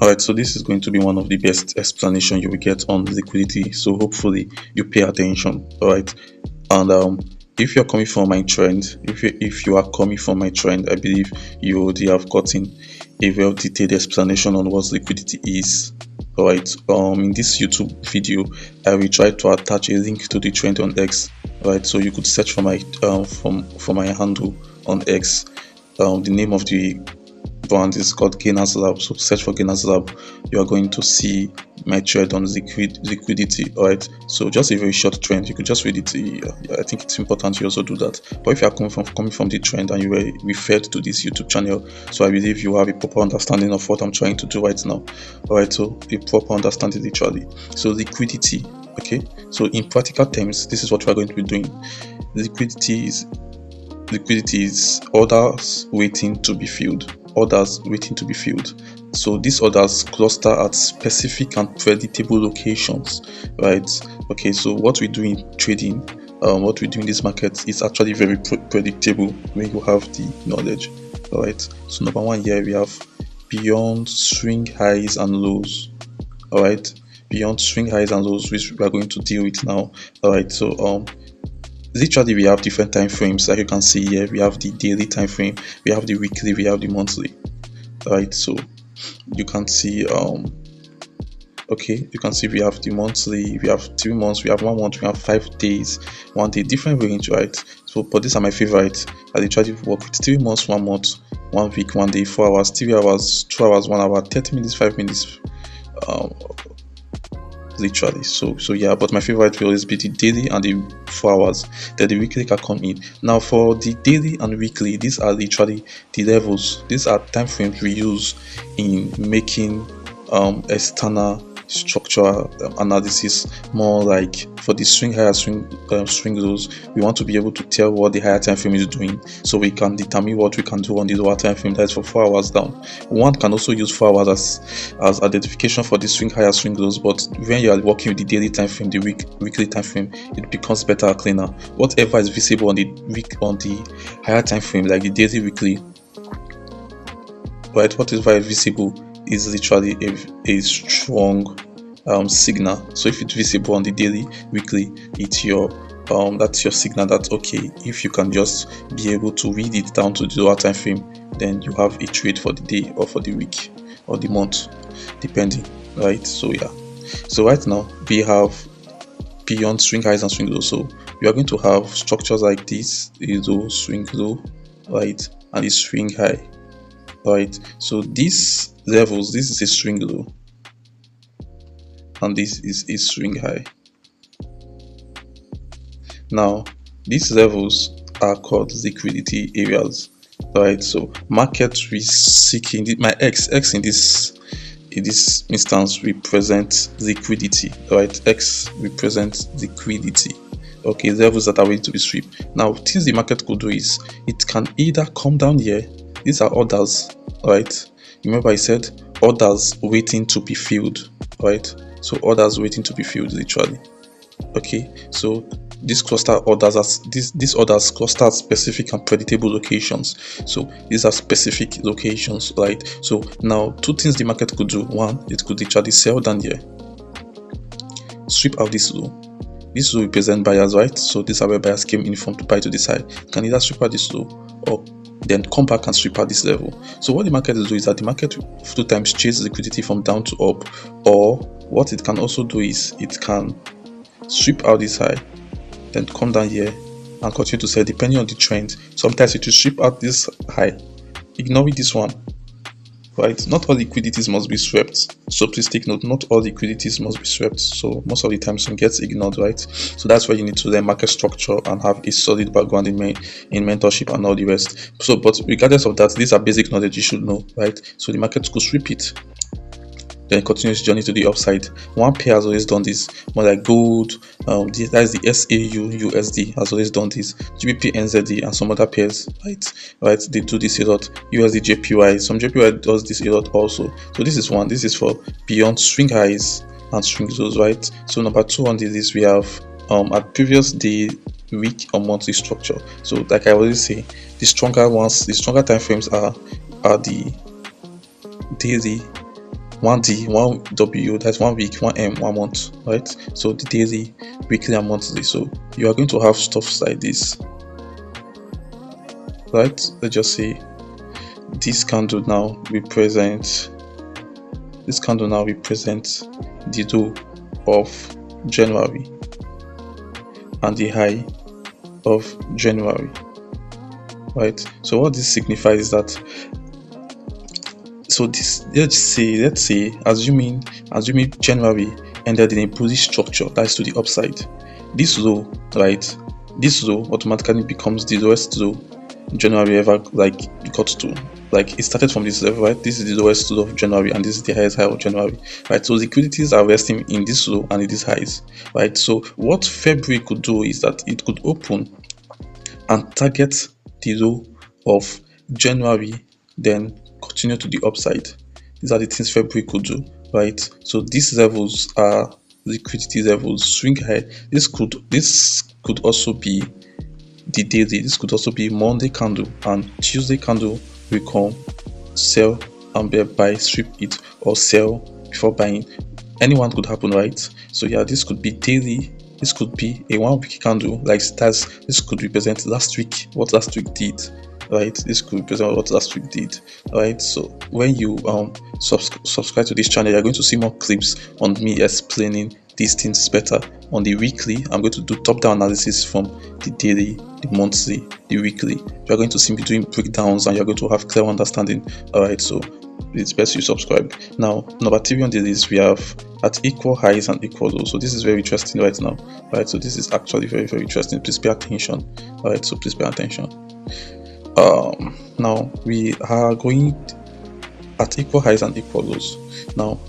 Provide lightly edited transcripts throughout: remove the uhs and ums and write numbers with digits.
Alright, so this is going to be one of the best explanation you will get on liquidity. So hopefully you pay attention. Alright, and if you're coming from my trend, if you are coming from my trend, I believe you already have gotten a well detailed explanation on what liquidity is. Alright, in this YouTube video, I will try to attach a link to the trend on X. Alright, so you could search for my for my handle on X. The name of the brand is called Gainers Lab. So search for Gainers Lab. You are going to see my trend on liquidity. All right. So just a very short trend. You could just read it. I think it's important you also do that. But if you are coming from the trend and you were referred to this YouTube channel, so I believe you have a proper understanding of what I'm trying to do right now. All right. So a proper understanding literally. So liquidity. Okay. So in practical terms, this is what we are going to be doing. Liquidity is orders waiting to be filled. So these orders cluster at specific and predictable locations, right? Okay, so what we do in trading, what we do in this market is actually very predictable when you have the knowledge. All right, so number one here we have beyond swing highs and lows. All right, beyond swing highs and lows, which we are going to deal with now. All right, so literally we have different time frames. Like you can see here, we have the daily time frame, we have the weekly, we have the monthly. Right, so you can see okay, you can see we have the monthly, we have 3 months, we have 1 month, we have 5 days, 1 day, different range, right? So but these are my favorite. I literally work with 3 months, 1 month, 1 week, 1 day, 4 hours, 3 hours, 2 hours, 1 hour, 30 minutes, 5 minutes, literally. So yeah, but my favorite will always be the daily and the 4 hours. Then the weekly can come in. Now for the daily and weekly, these are literally the levels. These are time frames we use in making external structural analysis. More like for the swing higher, swing lows, we want to be able to tell what the higher time frame is doing, so we can determine what we can do on the lower time frame. That is for 4 hours down. One can also use 4 hours as identification for the swing higher, swing lows, but when you are working with the daily time frame, the weekly time frame, it becomes better and cleaner. Whatever is visible on the higher time frame, like the daily, weekly, right, what is very visible is literally a strong signal. So if it's visible on the daily, weekly, it's your that's your signal that okay, if you can just be able to read it down to the lower time frame, then you have a trade for the day or for the week or the month, depending, right? So yeah, so right now we have beyond swing highs and swing lows. So we are going to have structures like this: is low, swing low, right, and it's swing high. Right, so these levels, this is a swing low and this is a swing high. Now these levels are called liquidity areas. Right, so market risk seeking, my x in this instance represents liquidity. Right, x represents liquidity. Okay, levels that are waiting to be swept. Now things the market could do is it can either come down here. These are orders, right? Remember I said orders waiting to be filled, right? So orders waiting to be filled, literally. Okay, so this cluster orders as these orders cluster at specific and predictable locations. So these are specific locations, right? So now 2 things the market could do. One, it could literally sell down here, sweep out this low. This low represent buyers, right? So these are where buyers came in from to buy to this high. You can either sweep out this low or then come back and sweep out this level. So what the market is doing is that the market 2 times chase liquidity from down to up, or what it can also do is it can sweep out this high, then come down here and continue to sell depending on the trend. Sometimes it will sweep out this high, ignoring this one, right? Not all liquidities must be swept, so please take note, not all liquidities must be swept. So most of the time some gets ignored, right? So that's why you need to learn market structure and have a solid background in mentorship and all the rest. So but regardless of that, these are basic knowledge you should know, right? So the market could sweep it, then continuous journey to the upside. One pair has always done this, more like gold, that is the SAU USD has always done this, GBP NZD and some other pairs, right, they do this a lot. USD JPY, some JPY does this a lot also. So this is one, this is for beyond swing highs and swing lows, right? So number 2 on the list we have at previous day, week or monthly structure. So like I always say, the stronger time frames are the daily one D, one W, that's 1 week, 1 M, 1 month, right? So the daily, weekly, and monthly. So you are going to have stuff like this, right? Let's just say this candle now represents the low of January and the high of January, right? So what this signifies is that, so this, let's say assuming January ended in a bullish structure, that's to the upside, this low, right, this low automatically becomes the lowest low January ever got to. Like, it started from this level, right? This is the lowest low of January and this is the highest high of January, right? So liquidities are resting in this low and in these highs, right? So what February could do is that it could open and target the low of January, then continue to the upside. These are the things February could do, right? So these levels are liquidity levels. Swing high. This could also be the daily. This could also be Monday candle, and Tuesday candle will come, sell and buy, strip it, or sell before buying. Anyone could happen, right? So yeah, this could be daily. This could be a 1 week candle, like stars. This could represent last week, what last week did, right? This could represent what last week did, right? So when you subscribe to this channel, you're going to see more clips on me explaining these things better. On the weekly, I'm going to do top-down analysis from the daily, the monthly, the weekly. You're going to see me doing breakdowns and you're going to have clear understanding. All right, so it's best you subscribe. Now, number 3 on the list, we have at equal highs and equal lows. So this is very interesting right now. Right, so this is actually very, very interesting. Please pay attention. All right, so please pay attention. Now we are going at equal highs and equal lows. Now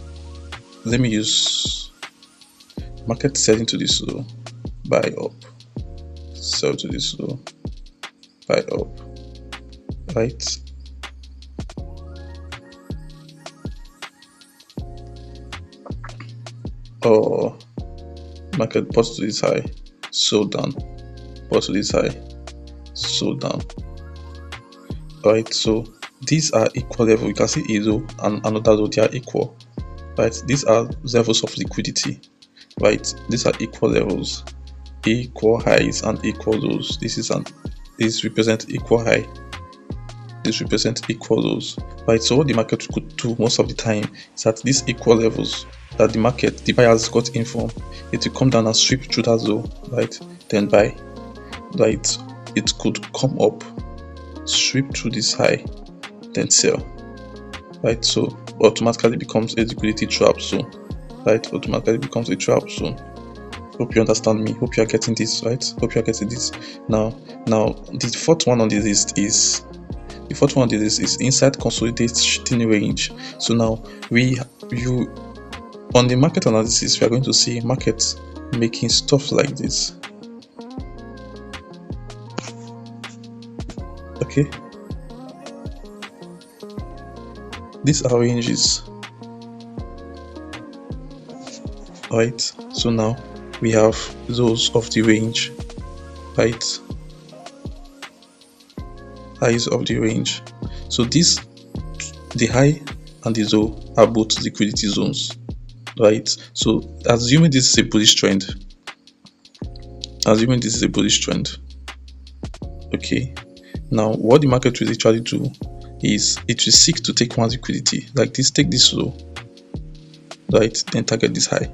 let me use market selling to this low, buy up, sell to this low, buy up, right? Or market bought to this high, sold down, bought to this high, sold down. Right, so these are equal level. You can see a low and another low, they are equal, right? These are levels of liquidity, right? These are equal levels, equal highs and equal lows. This represents equal high, this represents equal lows, right? So what the market could do most of the time is that these equal levels that the buyers got in from, it will come down and sweep through that low, right? Then buy, right? It could come up, sweep through this high, then sell, right? So automatically becomes a liquidity trap zone, right? Automatically becomes a trap zone. Hope you understand me. Hope you are getting this, right? Hope you are getting this. Now the fourth one on the list is inside consolidating range. So now on the market analysis, we are going to see markets making stuff like this. Okay, these are ranges, right? So now we have those of the range, right? Highs of the range. So the high and the low are both liquidity zones, right? So assuming this is a bullish trend, okay. Now, what the market will actually do is it will seek to take one liquidity like this, take this low, right? Then target this high.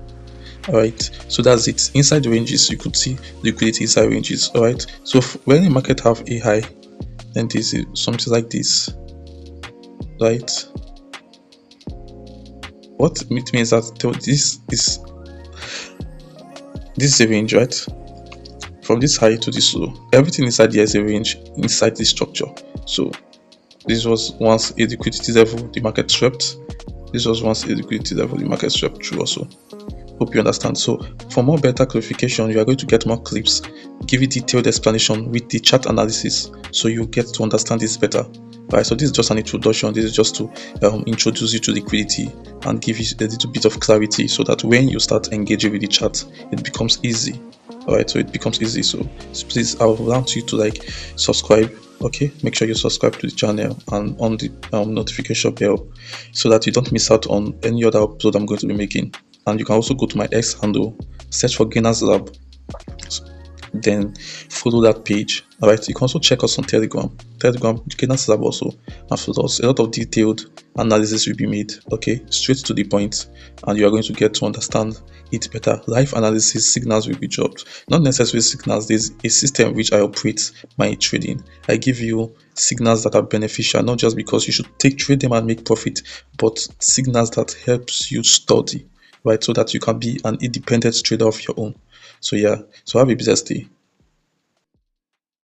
All right, so that's it. Inside the ranges, you could see liquidity inside ranges. All right, so when the market have a high, then this is something like this, right? What it means that this is a range, right? From this high to this low, everything inside here is a range inside this structure. So this was once a liquidity level, the market swept. This was once a liquidity level, the market swept through also. Hope you understand. So for more better clarification, you are going to get more clips, give you detailed explanation with the chart analysis, so you get to understand this better. Right, so this is just an introduction. This is just to introduce you to liquidity and give you a little bit of clarity, so that when you start engaging with the chart, it becomes easy. All right, so it becomes easy. So please, I would want you to subscribe, Okay, make sure you subscribe to the channel and on the notification bell so that you don't miss out on any other episode I'm going to be making. And you can also go to my X handle, search for Gainers Lab, then follow that page. All right, you can also check us on Telegram, Gainers Lab also, and for us, a lot of detailed analysis will be made. Okay, straight to the point, and you are going to get to understand it better. Live analysis signals will be dropped, not necessarily signals. There's a system which I operate my trading. I give you signals that are beneficial, not just because you should trade them and make profit, but signals that helps you study, right, so that you can be an independent trader of your own. So yeah, so have a blessed day.